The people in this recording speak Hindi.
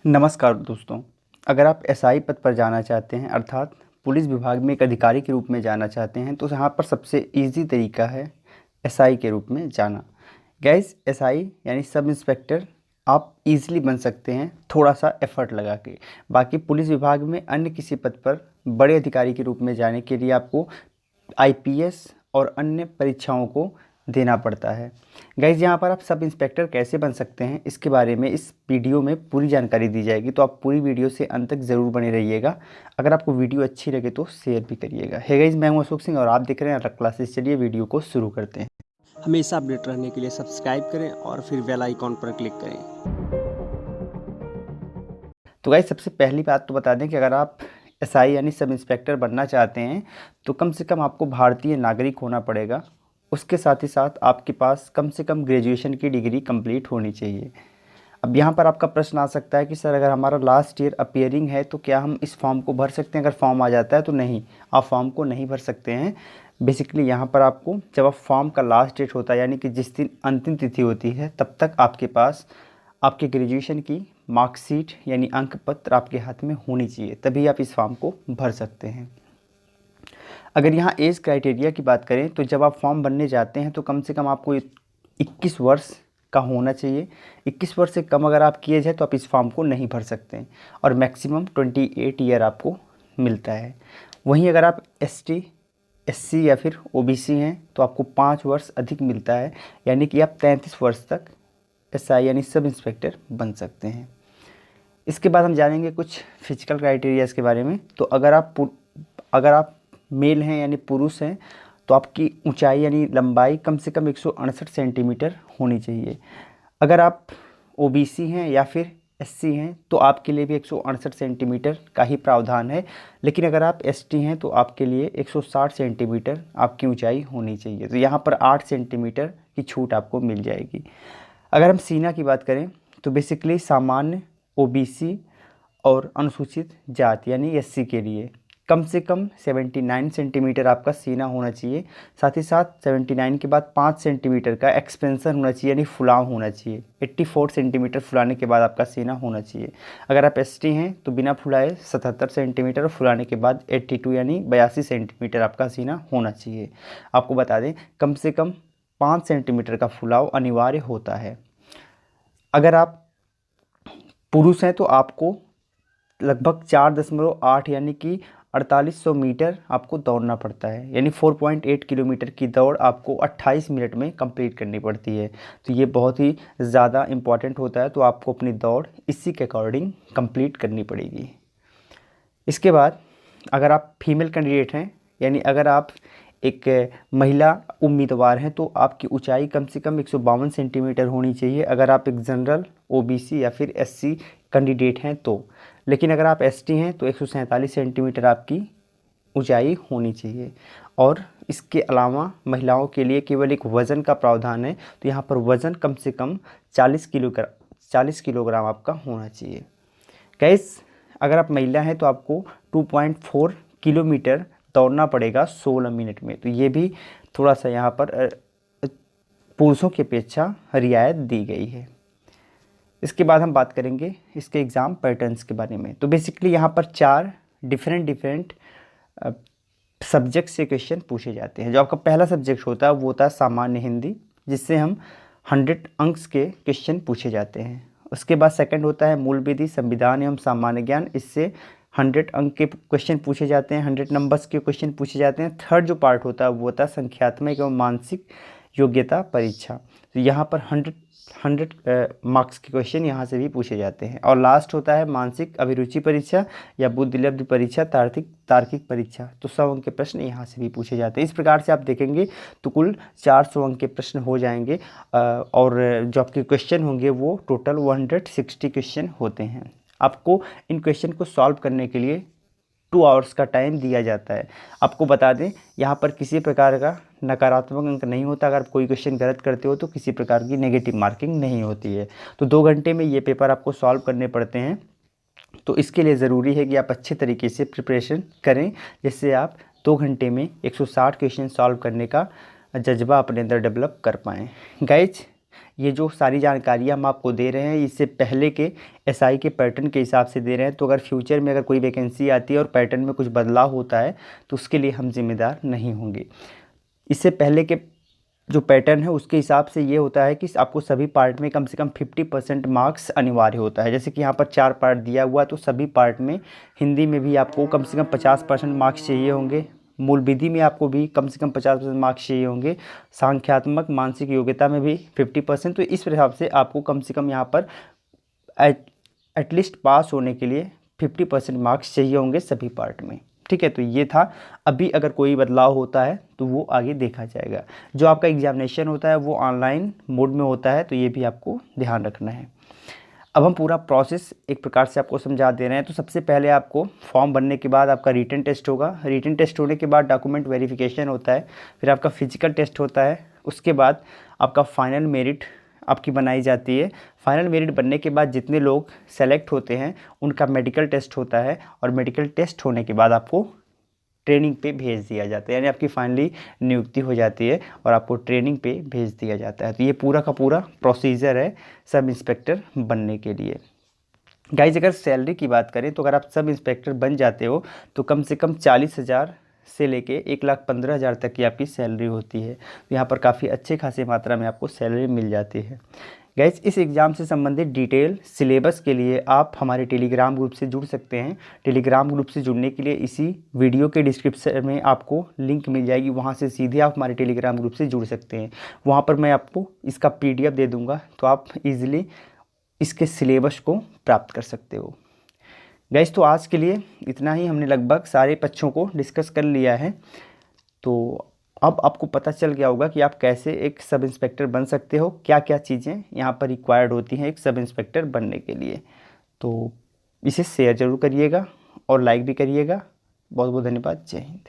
नमस्कार दोस्तों। अगर आप एसआई पद पर जाना चाहते हैं अर्थात पुलिस विभाग में एक अधिकारी के रूप में जाना चाहते हैं तो यहाँ पर सबसे इजी तरीका है एसआई के रूप में जाना। गैस एसआई यानी सब इंस्पेक्टर आप इजीली बन सकते हैं थोड़ा सा एफर्ट लगा के। बाकी पुलिस विभाग में अन्य किसी पद पर बड़े अधिकारी के रूप में जाने के लिए आपको आईपीएस और अन्य परीक्षाओं को देना पड़ता है। गाइज यहाँ पर आप सब इंस्पेक्टर कैसे बन सकते हैं इसके बारे में इस वीडियो में पूरी जानकारी दी जाएगी, तो आप पूरी वीडियो से अंत तक ज़रूर बने रहिएगा। अगर आपको वीडियो अच्छी लगे तो शेयर भी करिएगा। हे गाइज, मैं हूं अशोक सिंह और आप देख रहे हैं अलग क्लासेस। चलिए वीडियो को शुरू करते हैं। हमेशा अपडेट रहने के लिए सब्सक्राइब करें और फिर बेल आइकॉन पर क्लिक करें। तो गाइज सबसे पहली बात तो बता दें कि अगर आप एसआई यानी सब इंस्पेक्टर बनना चाहते हैं तो कम से कम आपको भारतीय नागरिक होना पड़ेगा। उसके साथ ही साथ आपके पास कम से कम ग्रेजुएशन की डिग्री कंप्लीट होनी चाहिए। अब यहाँ पर आपका प्रश्न आ सकता है कि सर अगर हमारा लास्ट ईयर अपीयरिंग है तो क्या हम इस फॉर्म को भर सकते हैं? अगर फॉर्म आ जाता है तो नहीं, आप फॉर्म को नहीं भर सकते हैं। बेसिकली यहाँ पर आपको जब आप फॉर्म का लास्ट डेट होता है यानी कि जिस दिन अंतिम तिथि होती है तब तक आपके पास आपके ग्रेजुएशन की मार्कशीट यानी अंक पत्र आपके हाथ में होनी चाहिए, तभी आप इस फॉर्म को भर सकते हैं। अगर यहाँ एज क्राइटेरिया की बात करें तो जब आप फॉर्म भरने जाते हैं तो कम से कम आपको 21 वर्ष का होना चाहिए। 21 वर्ष से कम अगर आपकी एज है तो आप इस फॉर्म को नहीं भर सकते हैं और मैक्सिमम 28 ईयर आपको मिलता है। वहीं अगर आप एसटी, एससी या फिर ओबीसी हैं तो आपको 5 वर्ष अधिक मिलता है, यानी कि आप 33 वर्ष तक एसआई यानी सब इंस्पेक्टर बन सकते हैं। इसके बाद हम जानेंगे कुछ फिजिकल क्राइटेरियाज़ के बारे में। तो अगर आप मेल हैं यानी पुरुष हैं तो आपकी ऊंचाई यानी लंबाई कम से कम 168 सेंटीमीटर होनी चाहिए। अगर आप ओबीसी हैं या फिर एससी हैं तो आपके लिए भी 168 सेंटीमीटर का ही प्रावधान है, लेकिन अगर आप एसटी हैं तो आपके लिए 160 सेंटीमीटर आपकी ऊंचाई होनी चाहिए। तो यहाँ पर 8 सेंटीमीटर की छूट आपको मिल जाएगी। अगर हम सीना की बात करें तो बेसिकली सामान्य, ओबीसी और अनुसूचित जाति यानी एससी के लिए कम से कम 79 सेंटीमीटर आपका सीना होना चाहिए। साथ ही साथ 79 के बाद 5 सेंटीमीटर का एक्सपेंशन होना चाहिए यानी फुलाव होना चाहिए। 84 सेंटीमीटर फुलाने के बाद आपका सीना होना चाहिए। अगर आप एसटी हैं तो बिना फुलाए 77 सेंटीमीटर और फुलाने के बाद 82 यानी 82 सेंटीमीटर आपका सीना होना चाहिए। आपको बता दें कम से कम 5 सेंटीमीटर का फुलाव अनिवार्य होता है। अगर आप पुरुष हैं तो आपको लगभग 4.8 यानी कि 4800 मीटर आपको दौड़ना पड़ता है, यानी 4.8 किलोमीटर की दौड़ आपको 28 मिनट में कंप्लीट करनी पड़ती है। तो ये बहुत ही ज़्यादा इम्पॉर्टेंट होता है, तो आपको अपनी दौड़ इसी के अकॉर्डिंग कंप्लीट करनी पड़ेगी। इसके बाद अगर आप फीमेल कैंडिडेट हैं यानी अगर आप एक महिला उम्मीदवार हैं तो आपकी ऊंचाई कम से कम 152 सेंटीमीटर होनी चाहिए अगर आप एक जनरल, ओबीसी या फिर एससी कैंडिडेट हैं तो। लेकिन अगर आप एसटी हैं तो 147 सेंटीमीटर आपकी ऊंचाई होनी चाहिए। और इसके अलावा महिलाओं के लिए केवल एक वज़न का प्रावधान है, तो यहाँ पर वज़न कम से कम 40 किलोग्राम आपका होना चाहिए। गैस अगर आप महिला हैं तो आपको 2.4 किलोमीटर दौड़ना पड़ेगा 16 मिनट में, तो ये भी थोड़ा सा यहाँ पर पुरुषों की अपेक्षा रियायत दी गई है। इसके बाद हम बात करेंगे इसके एग्ज़ाम पैटर्न्स के बारे में। तो बेसिकली यहाँ पर 4 डिफरेंट सब्जेक्ट से क्वेश्चन पूछे जाते हैं। जो आपका पहला सब्जेक्ट होता है वो होता है सामान्य हिंदी, जिससे हम 100 अंक के क्वेश्चन पूछे जाते हैं। उसके बाद सेकंड होता है मूल विधि, संविधान एवं सामान्य ज्ञान, इससे 100 अंक के क्वेश्चन पूछे जाते हैं, 100 नंबर्स के क्वेश्चन पूछे जाते हैं। थर्ड जो पार्ट होता है वो होता है संख्यात्मक एवं मानसिक योग्यता परीक्षा, तो यहाँ पर 100 मार्क्स के क्वेश्चन यहाँ से भी पूछे जाते हैं। और लास्ट होता है मानसिक अभिरुचि परीक्षा या बुद्धिलब्धि परीक्षा, तार्किक परीक्षा, तो 100 अंक के प्रश्न यहाँ से भी पूछे जाते हैं। इस प्रकार से आप देखेंगे तो कुल 400 अंक के प्रश्न हो जाएंगे और जो आपके क्वेश्चन होंगे वो टोटल 160 क्वेश्चन होते हैं। आपको इन क्वेश्चन को सॉल्व करने के लिए 2 आवर्स का टाइम दिया जाता है। आपको बता दें यहाँ पर किसी प्रकार का नकारात्मक अंक नहीं होता। अगर आप कोई क्वेश्चन गलत करते हो तो किसी प्रकार की नेगेटिव मार्किंग नहीं होती है। तो 2 घंटे में ये पेपर आपको सॉल्व करने पड़ते हैं। तो इसके लिए ज़रूरी है कि आप अच्छे तरीके से प्रिपरेशन करें, जिससे आप 2 घंटे में 160 क्वेश्चन सॉल्व करने का जज्बा अपने अंदर डेवलप कर पाएँ। गाइज ये जो सारी जानकारी हम आपको दे रहे हैं इससे पहले के एसआई के पैटर्न के हिसाब से दे रहे हैं। तो अगर फ्यूचर में अगर कोई वैकेंसी आती है और पैटर्न में कुछ बदलाव होता है तो उसके लिए हम जिम्मेदार नहीं होंगे। इससे पहले के जो पैटर्न है उसके हिसाब से ये होता है कि आपको सभी पार्ट में कम से कम 50% मार्क्स अनिवार्य होता है। जैसे कि यहाँ पर 4 पार्ट दिया हुआ है तो सभी पार्ट में हिंदी में भी आपको कम से कम 50% मार्क्स चाहिए होंगे, मूल विधि में आपको भी कम से कम 50% मार्क्स चाहिए होंगे, सांख्यात्मक मानसिक योग्यता में भी 50%। तो इस हिसाब से आपको कम से कम यहाँ पर एटलीस्ट पास होने के लिए 50% मार्क्स चाहिए होंगे सभी पार्ट में। ठीक है, तो ये था। अभी अगर कोई बदलाव होता है तो वो आगे देखा जाएगा। जो आपका एग्जामिनेशन होता है वो ऑनलाइन मोड में होता है, तो ये भी आपको ध्यान रखना है। अब हम पूरा प्रोसेस एक प्रकार से आपको समझा दे रहे हैं। तो सबसे पहले आपको फॉर्म भरने के बाद आपका रिटन टेस्ट होगा, रिटन टेस्ट होने के बाद डॉक्यूमेंट वेरिफिकेशन होता है, फिर आपका फिजिकल टेस्ट होता है, उसके बाद आपका फाइनल मेरिट आपकी बनाई जाती है। फाइनल मेरिट बनने के बाद जितने लोग सेलेक्ट होते हैं उनका मेडिकल टेस्ट होता है, और मेडिकल टेस्ट होने के बाद आपको ट्रेनिंग पे भेज दिया जाता है, यानी आपकी फाइनली नियुक्ति हो जाती है और आपको ट्रेनिंग पे भेज दिया जाता है। तो ये पूरा का पूरा प्रोसीजर है सब इंस्पेक्टर बनने के लिए। गाइज अगर सैलरी की बात करें तो अगर आप सब इंस्पेक्टर बन जाते हो तो कम से कम 40,000 से लेके 1,15,000 तक की आपकी सैलरी होती है। तो यहाँ पर काफ़ी अच्छे खासे मात्रा में आपको सैलरी मिल जाती है। गाइज इस एग्ज़ाम से संबंधित डिटेल सिलेबस के लिए आप हमारे टेलीग्राम ग्रुप से जुड़ सकते हैं। टेलीग्राम ग्रुप से जुड़ने के लिए इसी वीडियो के डिस्क्रिप्शन में आपको लिंक मिल जाएगी, वहाँ से सीधे आप हमारे टेलीग्राम ग्रुप से जुड़ सकते हैं। वहाँ पर मैं आपको इसका PDF दे दूँगा, तो आप ईज़िली इसके सिलेबस को प्राप्त कर सकते हो। गाइस तो आज के लिए इतना ही, हमने लगभग सारे पक्षों को डिस्कस कर लिया है। तो अब आपको पता चल गया होगा कि आप कैसे एक सब इंस्पेक्टर बन सकते हो, क्या क्या चीज़ें यहाँ पर रिक्वायर्ड होती हैं एक सब इंस्पेक्टर बनने के लिए। तो इसे शेयर ज़रूर करिएगा और लाइक भी करिएगा। बहुत बहुत धन्यवाद। जय हिंद।